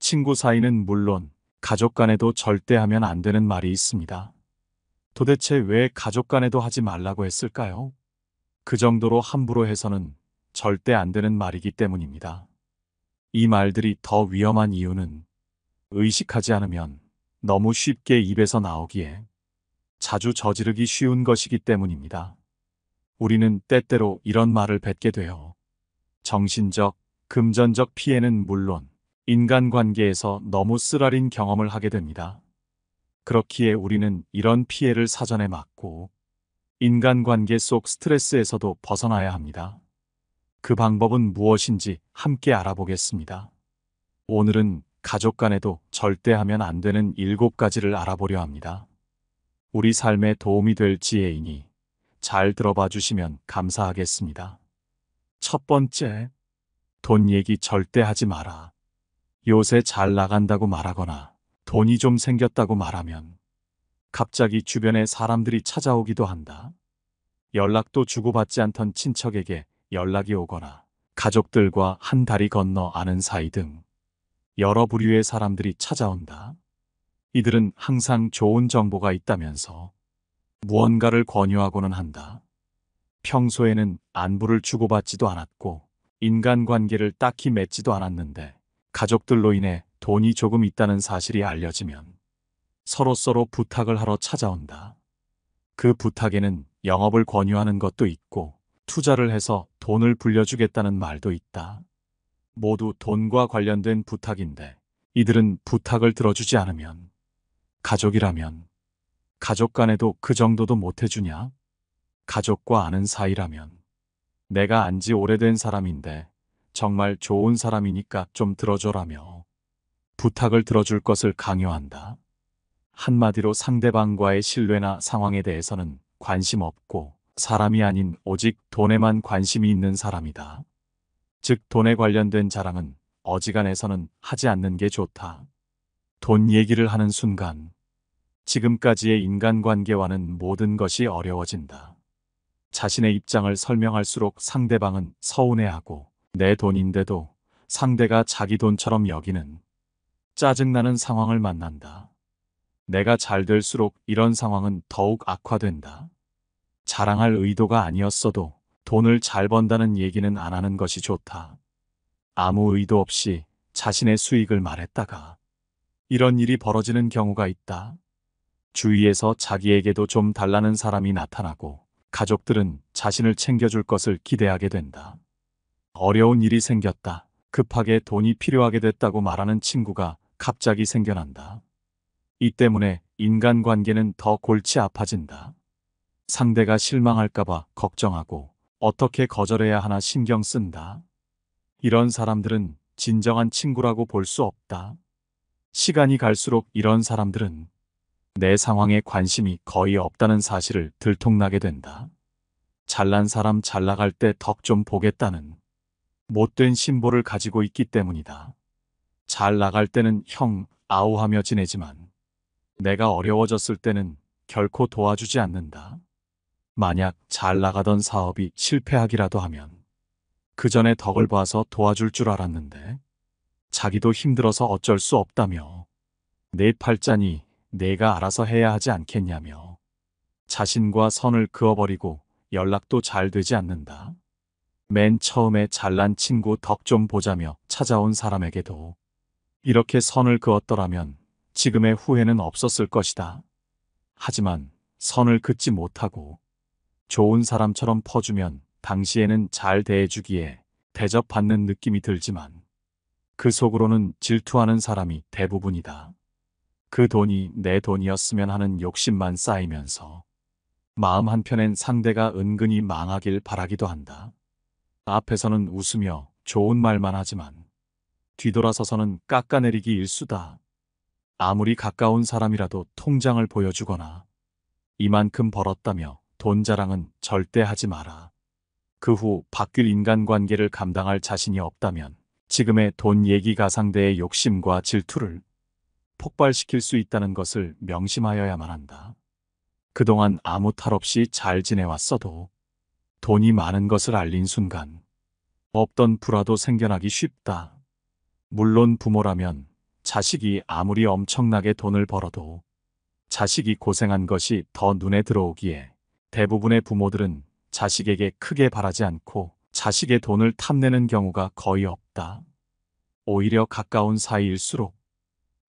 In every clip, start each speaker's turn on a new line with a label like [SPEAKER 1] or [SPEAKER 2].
[SPEAKER 1] 친구 사이는 물론 가족 간에도 절대 하면 안 되는 말이 있습니다. 도대체 왜 가족 간에도 하지 말라고 했을까요? 그 정도로 함부로 해서는 절대 안 되는 말이기 때문입니다. 이 말들이 더 위험한 이유는 의식하지 않으면 너무 쉽게 입에서 나오기에 자주 저지르기 쉬운 것이기 때문입니다. 우리는 때때로 이런 말을 뱉게 돼요. 정신적, 금전적 피해는 물론 인간관계에서 너무 쓰라린 경험을 하게 됩니다. 그렇기에 우리는 이런 피해를 사전에 막고 인간관계 속 스트레스에서도 벗어나야 합니다. 그 방법은 무엇인지 함께 알아보겠습니다. 오늘은 가족 간에도 절대 하면 안 되는 7가지를 알아보려 합니다. 우리 삶에 도움이 될 지혜이니 잘 들어봐 주시면 감사하겠습니다. 첫 번째, 돈 얘기 절대 하지 마라. 요새 잘 나간다고 말하거나 돈이 좀 생겼다고 말하면 갑자기 주변에 사람들이 찾아오기도 한다. 연락도 주고받지 않던 친척에게 연락이 오거나 가족들과 한 다리 건너 아는 사이 등 여러 부류의 사람들이 찾아온다. 이들은 항상 좋은 정보가 있다면서 무언가를 권유하고는 한다. 평소에는 안부를 주고받지도 않았고 인간관계를 딱히 맺지도 않았는데 가족들로 인해 돈이 조금 있다는 사실이 알려지면 서로서로 부탁을 하러 찾아온다. 그 부탁에는 영업을 권유하는 것도 있고 투자를 해서 돈을 불려주겠다는 말도 있다. 모두 돈과 관련된 부탁인데 이들은 부탁을 들어주지 않으면 가족이라면 가족 간에도 그 정도도 못 해주냐? 가족과 아는 사이라면 내가 안지 오래된 사람인데 정말 좋은 사람이니까 좀 들어줘라며 부탁을 들어줄 것을 강요한다. 한마디로 상대방과의 신뢰나 상황에 대해서는 관심 없고 사람이 아닌 오직 돈에만 관심이 있는 사람이다. 즉 돈에 관련된 자랑은 어지간해서는 하지 않는 게 좋다. 돈 얘기를 하는 순간 지금까지의 인간관계와는 모든 것이 어려워진다. 자신의 입장을 설명할수록 상대방은 서운해하고 내 돈인데도 상대가 자기 돈처럼 여기는 짜증나는 상황을 만난다. 내가 잘 될수록 이런 상황은 더욱 악화된다. 자랑할 의도가 아니었어도 돈을 잘 번다는 얘기는 안 하는 것이 좋다. 아무 의도 없이 자신의 수익을 말했다가 이런 일이 벌어지는 경우가 있다. 주위에서 자기에게도 좀 달라는 사람이 나타나고 가족들은 자신을 챙겨줄 것을 기대하게 된다. 어려운 일이 생겼다. 급하게 돈이 필요하게 됐다고 말하는 친구가 갑자기 생겨난다. 이 때문에 인간관계는 더 골치 아파진다. 상대가 실망할까봐 걱정하고 어떻게 거절해야 하나 신경 쓴다. 이런 사람들은 진정한 친구라고 볼 수 없다. 시간이 갈수록 이런 사람들은 내 상황에 관심이 거의 없다는 사실을 들통나게 된다. 잘난 사람 잘 나갈 때 덕 좀 보겠다는 못된 심보를 가지고 있기 때문이다. 잘 나갈 때는 형, 아우하며 지내지만 내가 어려워졌을 때는 결코 도와주지 않는다. 만약 잘 나가던 사업이 실패하기라도 하면 그 전에 덕을 봐서 도와줄 줄 알았는데 자기도 힘들어서 어쩔 수 없다며 내 팔자니 내가 알아서 해야 하지 않겠냐며 자신과 선을 그어버리고 연락도 잘 되지 않는다. 맨 처음에 잘난 친구 덕 좀 보자며 찾아온 사람에게도 이렇게 선을 그었더라면 지금의 후회는 없었을 것이다. 하지만 선을 긋지 못하고 좋은 사람처럼 퍼주면 당시에는 잘 대해주기에 대접받는 느낌이 들지만 그 속으로는 질투하는 사람이 대부분이다. 그 돈이 내 돈이었으면 하는 욕심만 쌓이면서 마음 한편엔 상대가 은근히 망하길 바라기도 한다. 앞에서는 웃으며 좋은 말만 하지만 뒤돌아서서는 깎아내리기 일수다. 아무리 가까운 사람이라도 통장을 보여주거나 이만큼 벌었다며 돈 자랑은 절대 하지 마라. 그 후 바뀔 인간관계를 감당할 자신이 없다면 지금의 돈 얘기 가상대의 욕심과 질투를 폭발시킬 수 있다는 것을 명심하여야만 한다. 그동안 아무 탈 없이 잘 지내왔어도 돈이 많은 것을 알린 순간 없던 불화도 생겨나기 쉽다. 물론 부모라면 자식이 아무리 엄청나게 돈을 벌어도 자식이 고생한 것이 더 눈에 들어오기에 대부분의 부모들은 자식에게 크게 바라지 않고 자식의 돈을 탐내는 경우가 거의 없다. 오히려 가까운 사이일수록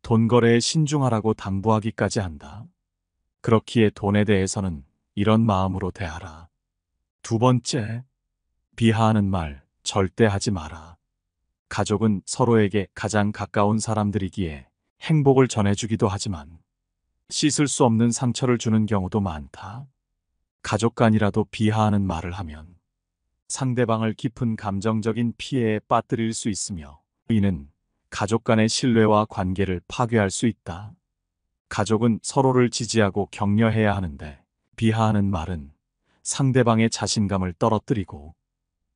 [SPEAKER 1] 돈 거래에 신중하라고 당부하기까지 한다. 그렇기에 돈에 대해서는 이런 마음으로 대하라. 두 번째, 비하하는 말 절대 하지 마라. 가족은 서로에게 가장 가까운 사람들이기에 행복을 전해주기도 하지만 씻을 수 없는 상처를 주는 경우도 많다. 가족 간이라도 비하하는 말을 하면 상대방을 깊은 감정적인 피해에 빠뜨릴 수 있으며 이는 가족 간의 신뢰와 관계를 파괴할 수 있다. 가족은 서로를 지지하고 격려해야 하는데 비하하는 말은 상대방의 자신감을 떨어뜨리고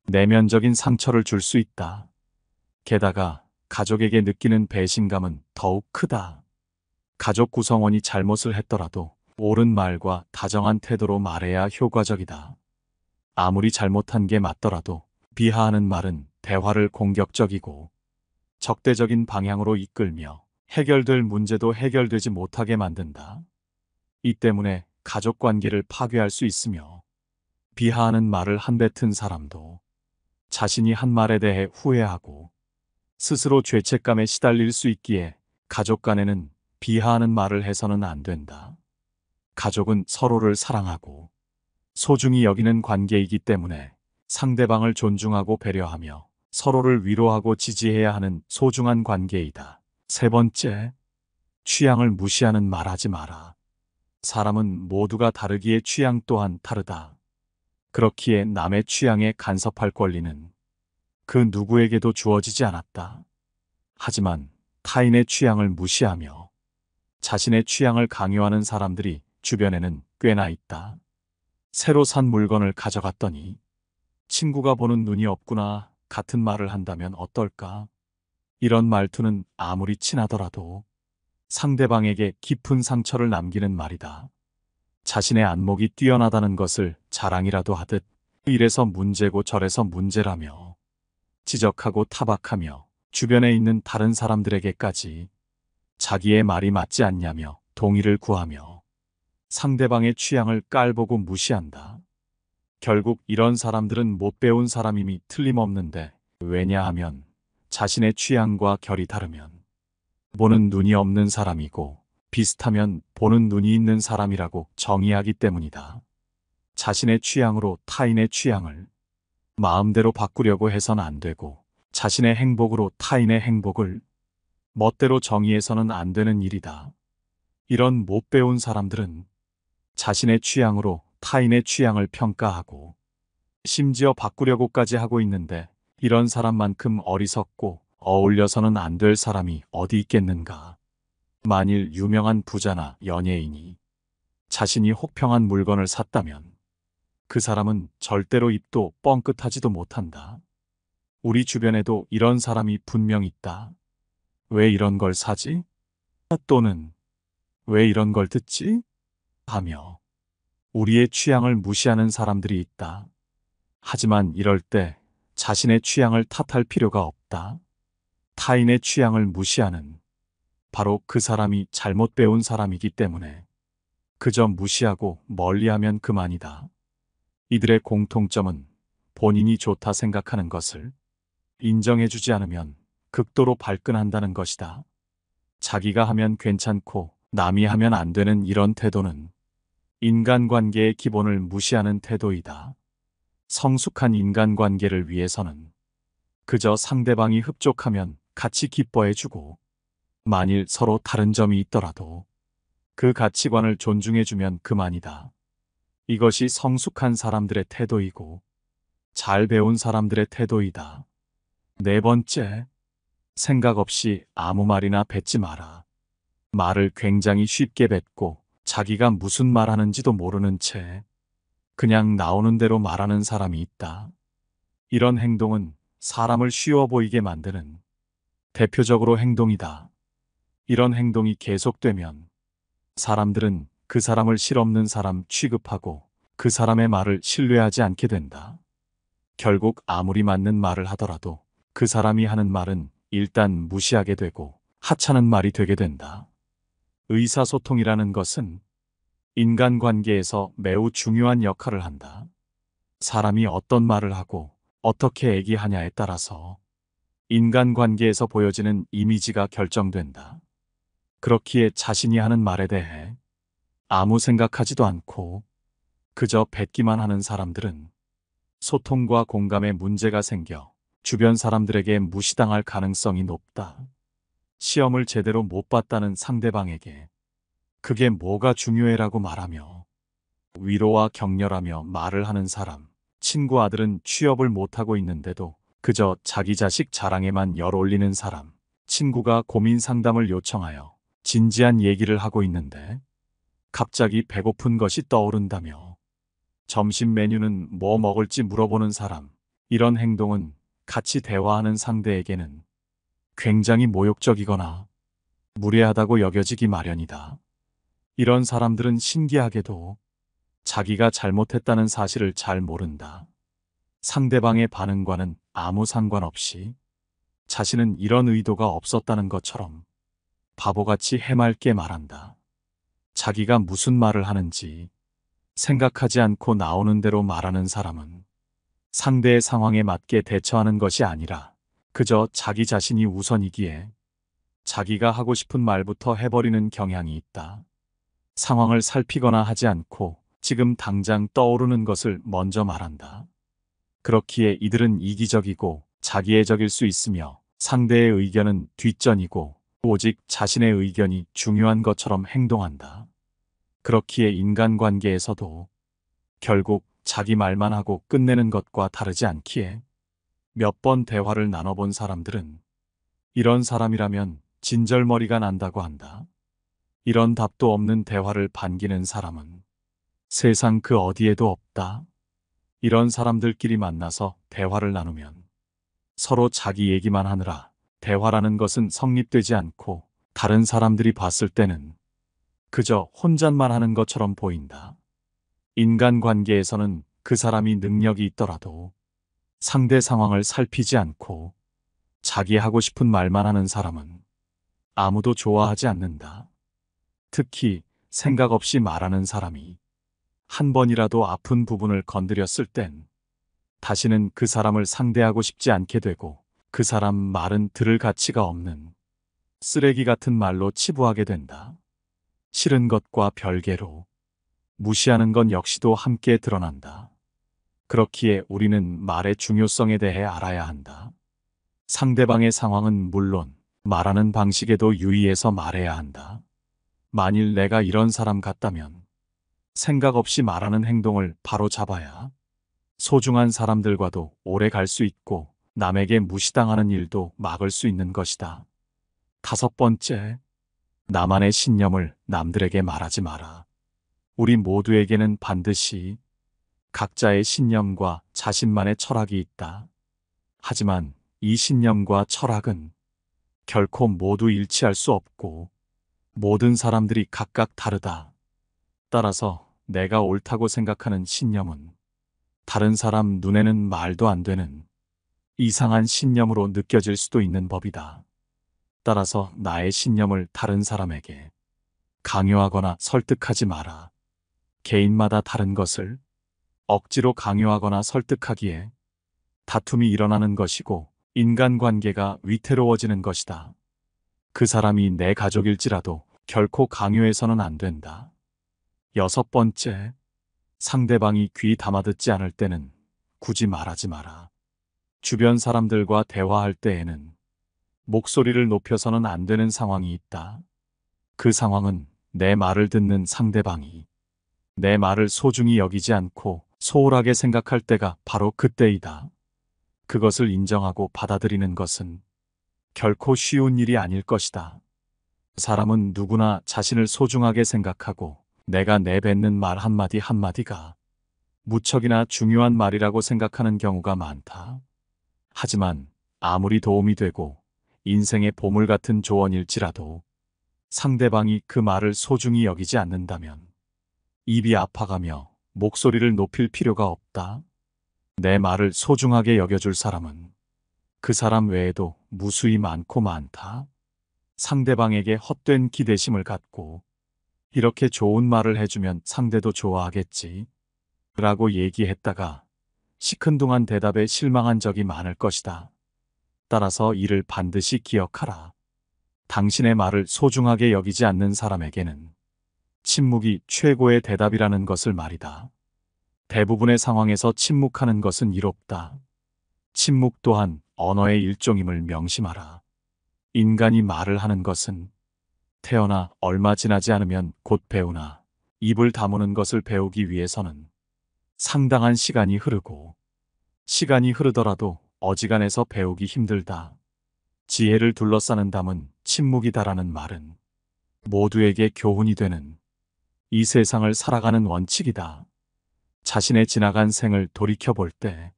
[SPEAKER 1] 내면적인 상처를 줄 수 있다. 게다가 가족에게 느끼는 배신감은 더욱 크다. 가족 구성원이 잘못을 했더라도 옳은 말과 다정한 태도로 말해야 효과적이다. 아무리 잘못한 게 맞더라도 비하하는 말은 대화를 공격적이고 적대적인 방향으로 이끌며 해결될 문제도 해결되지 못하게 만든다. 이 때문에 가족 관계를 파괴할 수 있으며 비하하는 말을 한뱉은 사람도 자신이 한 말에 대해 후회하고 스스로 죄책감에 시달릴 수 있기에 가족 간에는 비하하는 말을 해서는 안 된다. 가족은 서로를 사랑하고 소중히 여기는 관계이기 때문에 상대방을 존중하고 배려하며 서로를 위로하고 지지해야 하는 소중한 관계이다. 세 번째, 취향을 무시하는 말 하지 마라. 사람은 모두가 다르기에 취향 또한 다르다. 그렇기에 남의 취향에 간섭할 권리는 그 누구에게도 주어지지 않았다. 하지만 타인의 취향을 무시하며 자신의 취향을 강요하는 사람들이 주변에는 꽤나 있다. 새로 산 물건을 가져갔더니 친구가 보는 눈이 없구나 같은 말을 한다면 어떨까? 이런 말투는 아무리 친하더라도 상대방에게 깊은 상처를 남기는 말이다. 자신의 안목이 뛰어나다는 것을 자랑이라도 하듯 이래서 문제고 저래서 문제라며 지적하고 타박하며 주변에 있는 다른 사람들에게까지 자기의 말이 맞지 않냐며 동의를 구하며 상대방의 취향을 깔보고 무시한다. 결국 이런 사람들은 못 배운 사람임이 틀림없는데 왜냐하면 자신의 취향과 결이 다르면 보는 눈이 없는 사람이고 비슷하면 보는 눈이 있는 사람이라고 정의하기 때문이다. 자신의 취향으로 타인의 취향을 마음대로 바꾸려고 해선 안 되고 자신의 행복으로 타인의 행복을 멋대로 정의해서는 안 되는 일이다. 이런 못 배운 사람들은 자신의 취향으로 타인의 취향을 평가하고 심지어 바꾸려고까지 하고 있는데 이런 사람만큼 어리석고 어울려서는 안 될 사람이 어디 있겠는가. 만일 유명한 부자나 연예인이 자신이 혹평한 물건을 샀다면 그 사람은 절대로 입도 뻥끗하지도 못한다. 우리 주변에도 이런 사람이 분명 있다. 왜 이런 걸 사지? 또는 왜 이런 걸 듣지? 하며 우리의 취향을 무시하는 사람들이 있다. 하지만 이럴 때 자신의 취향을 탓할 필요가 없다. 타인의 취향을 무시하는 바로 그 사람이 잘못 배운 사람이기 때문에 그저 무시하고 멀리하면 그만이다. 이들의 공통점은 본인이 좋다 생각하는 것을 인정해주지 않으면 극도로 발끈한다는 것이다. 자기가 하면 괜찮고 남이 하면 안 되는 이런 태도는 인간관계의 기본을 무시하는 태도이다. 성숙한 인간관계를 위해서는 그저 상대방이 흡족하면 같이 기뻐해주고 만일 서로 다른 점이 있더라도 그 가치관을 존중해주면 그만이다. 이것이 성숙한 사람들의 태도이고 잘 배운 사람들의 태도이다. 네 번째, 생각 없이 아무 말이나 뱉지 마라. 말을 굉장히 쉽게 뱉고 자기가 무슨 말 하는지도 모르는 채 그냥 나오는 대로 말하는 사람이 있다. 이런 행동은 사람을 쉬워 보이게 만드는 대표적으로 행동이다. 이런 행동이 계속되면 사람들은 그 사람을 실없는 사람 취급하고 그 사람의 말을 신뢰하지 않게 된다. 결국 아무리 맞는 말을 하더라도 그 사람이 하는 말은 일단 무시하게 되고 하찮은 말이 되게 된다. 의사소통이라는 것은 인간관계에서 매우 중요한 역할을 한다. 사람이 어떤 말을 하고 어떻게 얘기하냐에 따라서 인간관계에서 보여지는 이미지가 결정된다. 그렇기에 자신이 하는 말에 대해 아무 생각하지도 않고 그저 뱉기만 하는 사람들은 소통과 공감에 문제가 생겨 주변 사람들에게 무시당할 가능성이 높다. 시험을 제대로 못 봤다는 상대방에게 그게 뭐가 중요해라고 말하며 위로와 격려라며 말을 하는 사람, 친구 아들은 취업을 못하고 있는데도 그저 자기 자식 자랑에만 열 올리는 사람, 친구가 고민 상담을 요청하여 진지한 얘기를 하고 있는데 갑자기 배고픈 것이 떠오른다며 점심 메뉴는 뭐 먹을지 물어보는 사람, 이런 행동은 같이 대화하는 상대에게는 굉장히 모욕적이거나 무례하다고 여겨지기 마련이다. 이런 사람들은 신기하게도 자기가 잘못했다는 사실을 잘 모른다. 상대방의 반응과는 아무 상관없이 자신은 이런 의도가 없었다는 것처럼 바보같이 해맑게 말한다. 자기가 무슨 말을 하는지 생각하지 않고 나오는 대로 말하는 사람은 상대의 상황에 맞게 대처하는 것이 아니라 그저 자기 자신이 우선이기에 자기가 하고 싶은 말부터 해버리는 경향이 있다. 상황을 살피거나 하지 않고 지금 당장 떠오르는 것을 먼저 말한다. 그렇기에 이들은 이기적이고 자기애적일 수 있으며 상대의 의견은 뒷전이고 오직 자신의 의견이 중요한 것처럼 행동한다. 그렇기에 인간관계에서도 결국 자기 말만 하고 끝내는 것과 다르지 않기에 몇 번 대화를 나눠본 사람들은 이런 사람이라면 진절머리가 난다고 한다. 이런 답도 없는 대화를 반기는 사람은 세상 그 어디에도 없다. 이런 사람들끼리 만나서 대화를 나누면 서로 자기 얘기만 하느라 대화라는 것은 성립되지 않고 다른 사람들이 봤을 때는 그저 혼잣말 하는 것처럼 보인다. 인간관계에서는 그 사람이 능력이 있더라도 상대 상황을 살피지 않고 자기 하고 싶은 말만 하는 사람은 아무도 좋아하지 않는다. 특히 생각 없이 말하는 사람이 한 번이라도 아픈 부분을 건드렸을 땐 다시는 그 사람을 상대하고 싶지 않게 되고 그 사람 말은 들을 가치가 없는 쓰레기 같은 말로 치부하게 된다. 싫은 것과 별개로 무시하는 건 역시도 함께 드러난다. 그렇기에 우리는 말의 중요성에 대해 알아야 한다. 상대방의 상황은 물론 말하는 방식에도 유의해서 말해야 한다. 만일 내가 이런 사람 같다면 생각 없이 말하는 행동을 바로 잡아야 소중한 사람들과도 오래 갈 수 있고 남에게 무시당하는 일도 막을 수 있는 것이다. 5번째, 나만의 신념을 남들에게 말하지 마라. 우리 모두에게는 반드시 각자의 신념과 자신만의 철학이 있다. 하지만 이 신념과 철학은 결코 모두 일치할 수 없고 모든 사람들이 각각 다르다. 따라서 내가 옳다고 생각하는 신념은 다른 사람 눈에는 말도 안 되는 이상한 신념으로 느껴질 수도 있는 법이다. 따라서 나의 신념을 다른 사람에게 강요하거나 설득하지 마라. 개인마다 다른 것을 억지로 강요하거나 설득하기에 다툼이 일어나는 것이고 인간관계가 위태로워지는 것이다. 그 사람이 내 가족일지라도 결코 강요해서는 안 된다. 6번째, 상대방이 귀 담아듣지 않을 때는 굳이 말하지 마라. 주변 사람들과 대화할 때에는 목소리를 높여서는 안 되는 상황이 있다. 그 상황은 내 말을 듣는 상대방이 내 말을 소중히 여기지 않고 소홀하게 생각할 때가 바로 그때이다. 그것을 인정하고 받아들이는 것은 결코 쉬운 일이 아닐 것이다. 사람은 누구나 자신을 소중하게 생각하고 내가 내뱉는 말 한마디 한마디가 무척이나 중요한 말이라고 생각하는 경우가 많다. 하지만 아무리 도움이 되고 인생의 보물 같은 조언일지라도 상대방이 그 말을 소중히 여기지 않는다면 입이 아파가며 목소리를 높일 필요가 없다. 내 말을 소중하게 여겨줄 사람은 그 사람 외에도 무수히 많고 많다. 상대방에게 헛된 기대심을 갖고 이렇게 좋은 말을 해주면 상대도 좋아하겠지 라고 얘기했다가 시큰둥한 대답에 실망한 적이 많을 것이다. 따라서 이를 반드시 기억하라. 당신의 말을 소중하게 여기지 않는 사람에게는 침묵이 최고의 대답이라는 것을 말이다. 대부분의 상황에서 침묵하는 것은 이롭다. 침묵 또한 언어의 일종임을 명심하라. 인간이 말을 하는 것은 태어나 얼마 지나지 않으면 곧 배우나 입을 다무는 것을 배우기 위해서는 상당한 시간이 흐르고 시간이 흐르더라도 어지간해서 배우기 힘들다. 지혜를 둘러싸는 담은 침묵이다라는 말은 모두에게 교훈이 되는 이 세상을 살아가는 원칙이다. 자신의 지나간 생을 돌이켜볼 때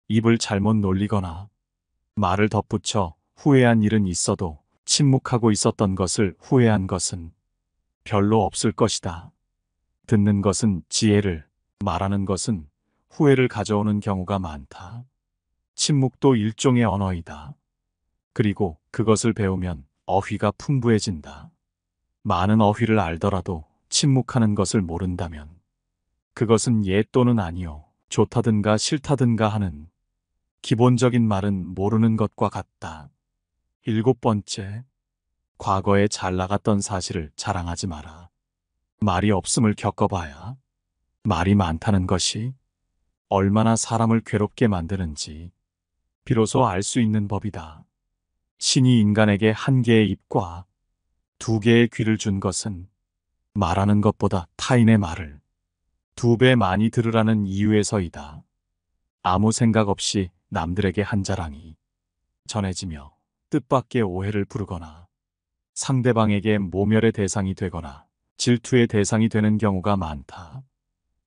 [SPEAKER 1] 입을 잘못 놀리거나 말을 덧붙여 후회한 일은 있어도 침묵하고 있었던 것을 후회한 것은 별로 없을 것이다. 듣는 것은 지혜를, 말하는 것은 후회를 가져오는 경우가 많다. 침묵도 일종의 언어이다. 그리고 그것을 배우면 어휘가 풍부해진다. 많은 어휘를 알더라도 침묵하는 것을 모른다면 그것은 예 또는 아니요, 좋다든가 싫다든가 하는 기본적인 말은 모르는 것과 같다. 7번째, 과거에 잘 나갔던 사실을 자랑하지 마라. 말이 없음을 겪어봐야 말이 많다는 것이 얼마나 사람을 괴롭게 만드는지 비로소 알 수 있는 법이다. 신이 인간에게 한 개의 입과 두 개의 귀를 준 것은 말하는 것보다 타인의 말을 2배 많이 들으라는 이유에서이다. 아무 생각 없이 남들에게 한 자랑이 전해지며 뜻밖의 오해를 부르거나 상대방에게 모멸의 대상이 되거나 질투의 대상이 되는 경우가 많다.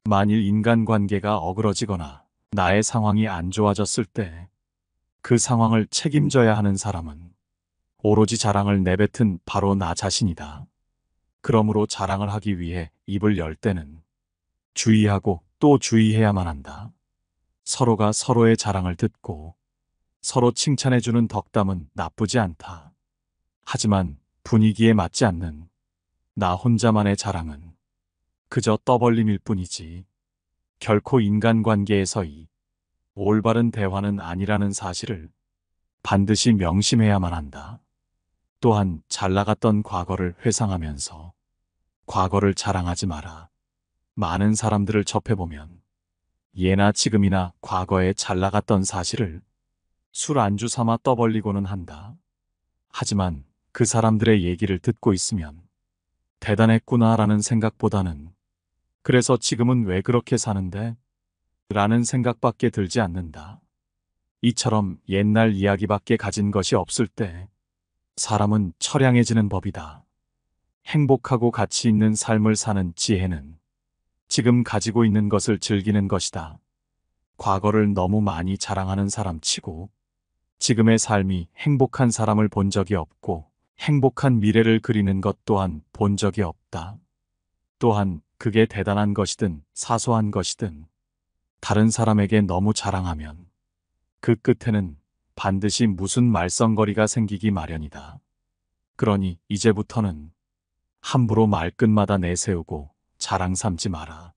[SPEAKER 1] 만일 인간관계가 어그러지거나 나의 상황이 안 좋아졌을 때 그 상황을 책임져야 하는 사람은 오로지 자랑을 내뱉은 바로 나 자신이다. 그러므로 자랑을 하기 위해 입을 열 때는 주의하고 또 주의해야만 한다. 서로가 서로의 자랑을 듣고 서로 칭찬해주는 덕담은 나쁘지 않다. 하지만 분위기에 맞지 않는 나 혼자만의 자랑은 그저 떠벌림일 뿐이지 결코 인간관계에서의 올바른 대화는 아니라는 사실을 반드시 명심해야만 한다. 또한 잘 나갔던 과거를 회상하면서 과거를 자랑하지 마라. 많은 사람들을 접해보면 예나 지금이나 과거에 잘 나갔던 사실을 술 안주 삼아 떠벌리고는 한다. 하지만 그 사람들의 얘기를 듣고 있으면 대단했구나라는 생각보다는 그래서 지금은 왜 그렇게 사는데? 라는 생각밖에 들지 않는다. 이처럼 옛날 이야기밖에 가진 것이 없을 때 사람은 처량해지는 법이다. 행복하고 가치 있는 삶을 사는 지혜는 지금 가지고 있는 것을 즐기는 것이다. 과거를 너무 많이 자랑하는 사람 치고 지금의 삶이 행복한 사람을 본 적이 없고 행복한 미래를 그리는 것 또한 본 적이 없다. 또한 그게 대단한 것이든 사소한 것이든 다른 사람에게 너무 자랑하면 그 끝에는 반드시 무슨 말썽거리가 생기기 마련이다. 그러니 이제부터는 함부로 말끝마다 내세우고 자랑 삼지 마라.